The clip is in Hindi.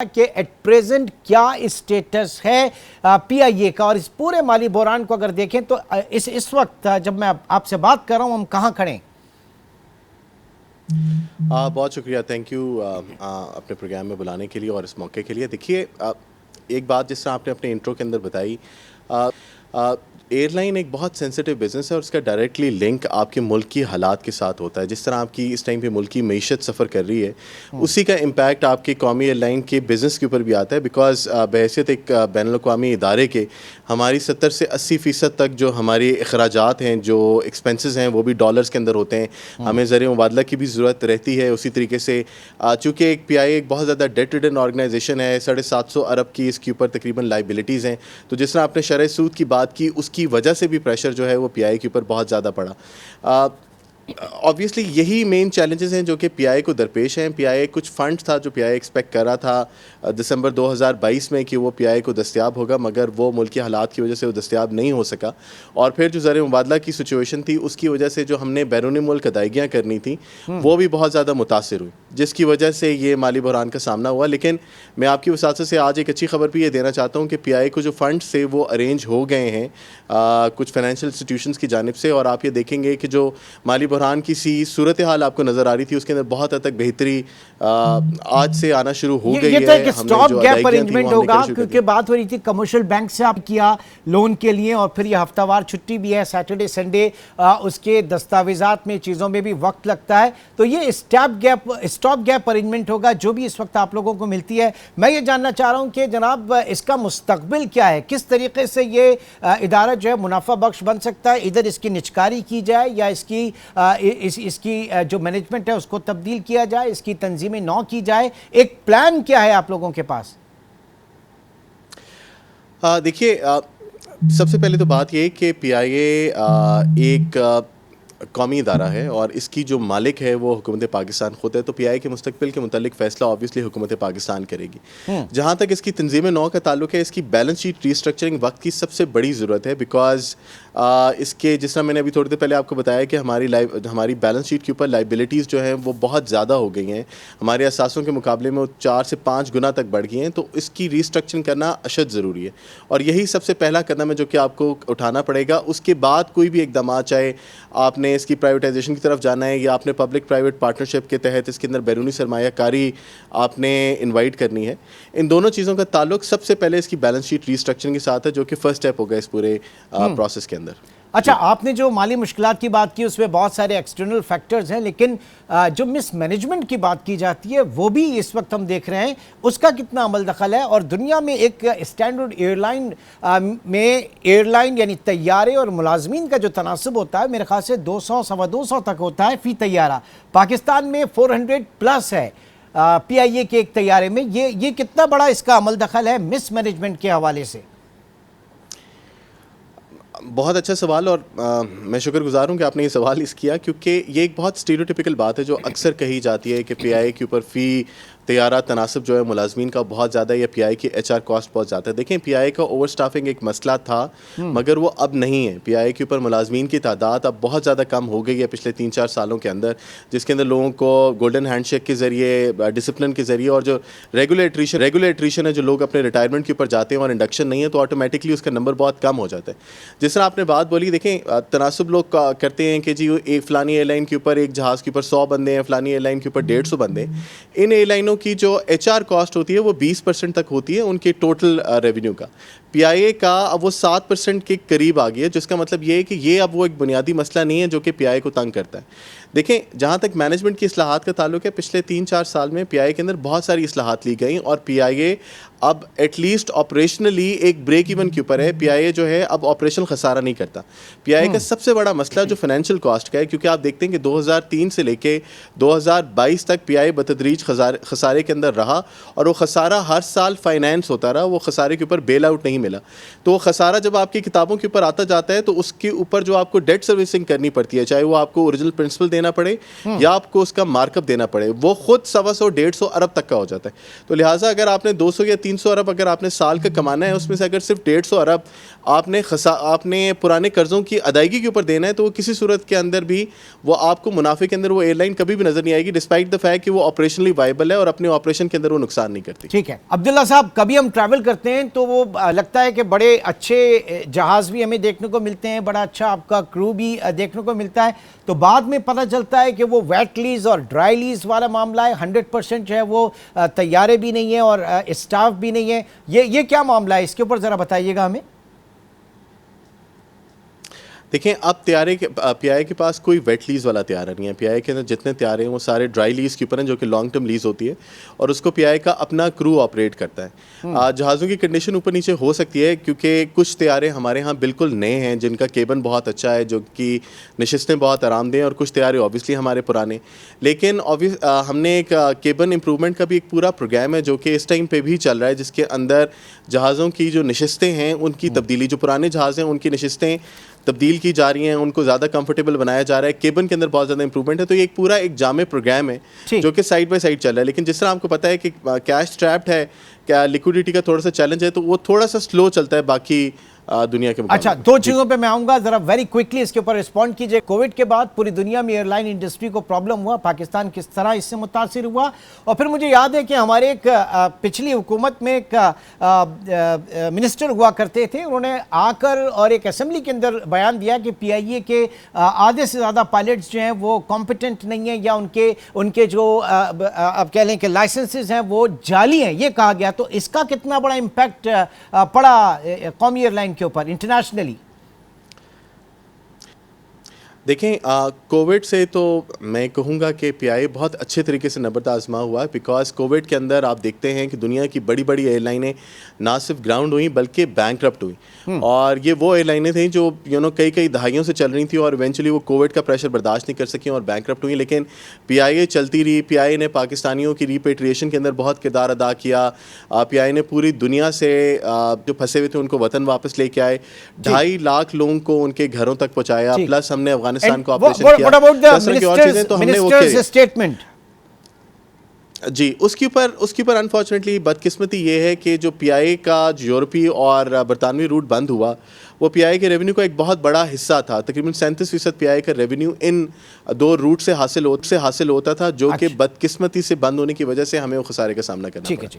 कि एट प्रेजेंट क्या स्टेटस है पीआईए का, और इस पूरे माली बहरान को अगर देखें तो इस वक्त जब मैं आपसे बात कर रहा हूं हम कहां खड़े हैं? बहुत शुक्रिया, थैंक यू अपने प्रोग्राम में बुलाने के लिए और इस मौके के लिए। देखिए, एक बात जिस तरह आपने अपने इंट्रो के अंदर बताई, एयरलाइन एक बहुत सेंसिटिव बिज़नेस है और उसका डायरेक्टली लिंक आपके मुल्क की हालात के साथ होता है। जिस तरह आपकी इस टाइम पे मुल्क की मईशत सफ़र कर रही है, उसी का इम्पैक्ट आपके कौमी एयरलाइन के बिज़नेस के ऊपर भी आता है। बिकॉज बहैसियत एक बैनुल-अक़वामी इदारे के हमारी 70 से 80% तक जो हमारी अखराजात हैं, जो एक्सपेंसेस हैं, वो भी डॉलर्स के अंदर होते हैं। हमें ज़रिए मुबादला की भी ज़रूरत रहती है। उसी तरीके से चूँकि एक पीआईए एक बहुत ज़्यादा डेट रिडन ऑर्गेनाइजेशन है, 750 अरब की इसके ऊपर तकरीबन लाइबिलिटीज़ हैं। तो जिस तरह आपने शरह सूद की बात की, उसकी वजह से भी प्रेशर जो है वो पीआईए के ऊपर बहुत ज़्यादा पड़ा। ऑब्वियसली यही मेन चैलेंजेस हैं जो कि पीआईए को दरपेश हैं। पीआईए कुछ फंड था जो पीआईए एक्सपेक्ट कर रहा था दिसंबर 2022 में कि वो पीआईए को दस्तयाब होगा, मगर वो मुल्की हालात की वजह से वो दस्तयाब नहीं हो सका। और फिर जो ज़र मुबादला की सिचुएशन थी, उसकी वजह से जो हमने बैरूनी मुल्क अदायगियाँ करनी थी वो भी बहुत ज़्यादा मुतासिर हुई, जिसकी वजह से ये माली बहरान का सामना हुआ। लेकिन मैं आपकी वसात से आज एक अच्छी खबर भी ये देना चाहता हूँ कि पीआईए को जो फंड्स थे वो अरेंज हो गए हैं कुछ फाइनेंशियल इंस्टीट्यूशंस की जानिब से। और आप ये देखेंगे कि जो माली बहरान की सी सूरत हाल आपको नज़र आ रही थी, उसके अंदर बहुत हद तक बेहतरी आज से आना शुरू हो गई है। ये तो एक स्टॉप गैप अरेंजमेंट होगा, क्योंकि बात हो रही थी कमर्शियल बैंक से आप किया लोन के लिए, और फिर ये हफ्तावार छुट्टी भी है, सैटरडे संडे, उसके दस्तावेजात में चीज़ों में भी वक्त लगता है। तो ये स्टॉप गैप अरेंजमेंट होगा जो भी इस वक्त आप लोगों को मिलती है। मैं ये जानना चाह रहा हूँ कि जनाब इसका मुस्तकबिल क्या है, किस तरीके से ये इदारा जो है मुनाफा बख्श बन सकता है? इधर इसकी निचकारी की जाए या इसकी जो मैनेजमेंट है उसको तब्दील किया जाए, इसकी तंजीमें नौ की जाए, एक प्लान क्या है आप लोगों के पास? देखिए, सबसे पहले तो बात यह कि पीआईए एक कौमी इदारा है और इसकी जो मालिक है वो हुकूमत पाकिस्तान खुद है। तो पीआईए के मुस्तकबिल के मुतालिक फ़ैसला ऑब्वियसली हुकूमत पाकिस्तान करेगी। जहाँ तक इसकी तंजीम नौ का ताल्लुक है, इसकी बैलेंस शीट रीस्ट्रक्चरिंग वक्त की सबसे बड़ी ज़रूरत है। बिकॉज इसके जिस तरह मैंने अभी थोड़ी देर पहले आपको बताया कि हमारी बैलेंस शीट के ऊपर लाइबिलिटीज़ जो हैं वो बहुत ज़्यादा हो गई हैं, हमारे असासों के मुकाबले में वो 4 से 5 गुना तक बढ़ गई हैं। तो इसकी रीस्ट्रक्चरिंग करना अशद ज़रूरी है और यही सबसे पहला कदम है जो कि आपको उठाना पड़ेगा। उसके बाद कोई भी इकदाम, चाहे आपने इसकी प्राइवेटाइजेशन की तरफ जाना है या आपने पब्लिक प्राइवेट पार्टनरशिप के तहत इसके अंदर बैरूनी सरमायाकारी आपने इनवाइट करनी है, इन दोनों चीज़ों का ताल्लुक सबसे पहले इसकी बैलेंस शीट रीस्ट्रक्चरिंग के साथ है, जो कि फर्स्ट स्टेप होगा इस पूरे प्रोसेस के अंदर। अच्छा, आपने जो माली मुश्किलात की बात की उसमें बहुत सारे एक्सटर्नल फैक्टर्स हैं, लेकिन जो मिसमैनेजमेंट की बात की जाती है वो भी इस वक्त हम देख रहे हैं, उसका कितना अमल दखल है? और दुनिया में एक स्टैंडर्ड एयरलाइन यानी तैयारे और मुलाजमीन का जो तनासब होता है, मेरे ख्याल से 200 सवा 200 तक होता है फी तैयारा। पाकिस्तान में 400 प्लस है पीआईए के एक तैयारे में। ये कितना बड़ा इसका अमल दखल है मिसमैनेजमेंट के हवाले से? बहुत अच्छा सवाल, और मैं शुक्रगुजार हूँ कि आपने ये सवाल इस किया, क्योंकि ये एक बहुत स्टीरियोटिपिकल बात है जो अक्सर कही जाती है कि पीआईए के ऊपर फ़ी तैयारा तनासब जो है मुलाजमीन का बहुत ज़्यादा है या पीआईए की एचआर कॉस्ट बहुत ज़्यादा है। देखें, पीआईए का ओवर स्टाफिंग एक मसला था, मगर वो अब नहीं है। पीआईए के ऊपर मुलाजमीन की तादाद अब बहुत ज़्यादा कम हो गई है पिछले 3-4 सालों के अंदर, जिसके अंदर लोगों को गोल्डन हैंडशेक के ज़रिए, डिसिप्लिन के ज़रिए और जो रेगुलर एट्रीशन है, जो लोग अपने रिटायरमेंट के ऊपर जाते हैं और इंडक्शन नहीं है, तो ऑटोमेटिकली उसका नंबर बहुत कम हो जाता है। जिस तरह आपने बात बोली, देखें तनासब लोग करते हैं कि जी एक फ़लानी एयरलाइन के ऊपर, एक जहाज़ के ऊपर 100 बंदे हैं, फ़लानी एयरलाइन के ऊपर 150 बंदे हैं। इन एयरलाइनों की जो एचआर कॉस्ट होती है वो 20% तक होती है उनके टोटल रेवेन्यू का। पीआईए का अब वो 7% के करीब आ गई है, जिसका मतलब ये है कि ये अब वो एक बुनियादी मसला नहीं है जो कि पीआईए को तंग करता है। देखें, जहाँ तक मैनेजमेंट की इस्लाहात का ताल्लुक है, पिछले 3-4 साल में पीआईए के अंदर बहुत सारी इस्लाहात ली गई और पीआईए अब एटलीस्ट ऑपरेशनली एक ब्रेक इवन के ऊपर है। पीआईए जो है अब ऑपरेशनल खसारा नहीं करता। पीआईए का सबसे बड़ा मसला जो फाइनेंशियल कॉस्ट का है, क्योंकि आप देखते हैं कि 2003 से लेके 2022 तक पीआईए बतदरीज खसारे के अंदर रहा और वो खसारा हर साल फाइनेंस होता रहा, वो खसारे के ऊपर बेल आउट नहीं मिला। तो वो खसारा जब आपकी किताबों के ऊपर आता जाता है तो उसके ऊपर जो आपको डेट सर्विसिंग करनी पड़ती है, चाहे वो आपको ओरिजिनल प्रिंसिपल देना पड़े या आपको उसका मार्कअप देना पड़े, वो खुद 125-150 अरब तक का हो जाता है। तो लिहाजा अगर आपने 200 या 300 अरब अगर आपने साल का कमाना है, उसमें से अगर सिर्फ 150 अरब आपने पुराने कर्जों की अदायगी के ऊपर देना है, तो वो किसी सूरत के अंदर भी वो आपको मुनाफे के अंदर वो एयरलाइन कभी भी नजर नहीं आएगी, डिस्पाइट द फैक्ट कि वो ऑपरेशनली वायबल है और अपने ऑपरेशन के अंदर वो नुकसान नहीं करती। ठीक है अब्दुल्ला साहब, कभी हम ट्रैवल करते हैं तो वो लगता है कि बड़े अच्छे जहाज भी हमें देखने को मिलते हैं, बड़ा अच्छा आपका क्रू भी देखने को मिलता है, तो बाद में पता चलता है कि वो वेट लीज और ड्राई लीज वाला मामला है, 100% जो है वो तैयारे भी नहीं है और स्टाफ भी नहीं है। ये क्या मामला है, इसके ऊपर जरा बताइएगा हमें। देखें, अब पीआईए के पास कोई वेट लीज वाला त्यारा नहीं है। पीआईए के अंदर जितने त्यारे हैं वो सारे ड्राई लीज के ऊपर हैं, जो कि लॉन्ग टर्म लीज होती है, और उसको पीआईए का अपना क्रू ऑपरेट करता है। जहाज़ों की कंडीशन ऊपर नीचे हो सकती है, क्योंकि कुछ त्यारे हमारे यहाँ बिल्कुल नए हैं जिनका केबन बहुत अच्छा है, जो कि नशिस्तें बहुत आरामदेह हैं, और कुछ त्यारे ऑब्वियसली हमारे पुराने। लेकिन हमने एक केबन इम्प्रूवमेंट का भी एक पूरा प्रोग्राम है जो कि इस टाइम पे भी चल रहा है, जिसके अंदर जहाज़ों की जो नशिस्तें हैं उनकी तब्दीली, जो पुराने जहाज़ हैं उनकी नशिस्तें तब्दील की जा रही हैं, उनको ज़्यादा कंफर्टेबल बनाया जा रहा है, केबन के अंदर बहुत ज़्यादा इंप्रूवमेंट है। तो ये एक पूरा एक जामे प्रोग्राम है जो कि साइड बाय साइड चल रहा है। लेकिन जिस तरह आपको पता है कि कैश ट्रैप्ड है, क्या लिक्विडिटी का थोड़ा सा चैलेंज है, तो वो थोड़ा सा स्लो चलता है बाकी दुनिया के मुकाबले। अच्छा, दो चीजों पे मैं आऊंगा, जरा वेरी क्विकली इसके ऊपर रिस्पॉन्ड कीजिए। कोविड के बाद पूरी दुनिया में एयरलाइन इंडस्ट्री को प्रॉब्लम हुआ, पाकिस्तान किस तरह इससे मुतासिर हुआ, और फिर मुझे याद है कि हमारे एक पिछली हुकूमत में एक मिनिस्टर हुआ करते थे, उन्होंने आकर और एक असेंबली के अंदर बयान दिया कि पीआईए के आधे से ज़्यादा पायलट्स जो हैं वो कॉम्पिटेंट नहीं हैं, या उनके जो अब कह लें कि लाइसेंसेज हैं वो जाली हैं, ये कहा गया। तो इसका कितना बड़ा इम्पैक्ट पड़ा कौमी एयरलाइन के ऊपर इंटरनेशनली? देखें, कोविड से तो मैं कहूँगा कि पीआईए बहुत अच्छे तरीके से नबर्द आजमा हुआ है, बिकॉज कोविड के अंदर आप देखते हैं कि दुनिया की बड़ी बड़ी एयरलाइनें ना सिर्फ ग्राउंड हुई बल्कि बैंकरप्ट हुई, और ये वो एयरलाइनें थी जो कई दहाइयों से चल रही थी, और इवेंचुअली वो कोविड का प्रेशर बर्दाश्त नहीं कर सकी और बैंकरप्ट हुई। लेकिन पीआईए चलती रही। पीआईए ने पाकिस्तानियों की रिपेट्रिएशन के अंदर बहुत किरदार अदा किया। पीआईए ने पूरी दुनिया से जो फंसे हुए थे उनको वतन वापस लेके आए, 2.5 लाख लोगों को उनके घरों तक पहुँचाया, प्लस हमने अफगानिस्तान को ऑपरेशन किया। What about the minister's statement? जी, उसके ऊपर अनफॉर्चुनेटली बदकिस्मती ये है कि जो पीआईए का जो यूरोपीय और बरतानवी रूट बंद हुआ, वो पीआईए के रेवेन्यू का एक बहुत बड़ा हिस्सा था। तकरीबन 37% पीआईए का रेवेन्यू इन दो रूट से हासिल होता था, जो कि बदकिस्मती से बंद होने की वजह से हमें वो खसारे का सामना करना पड़ा।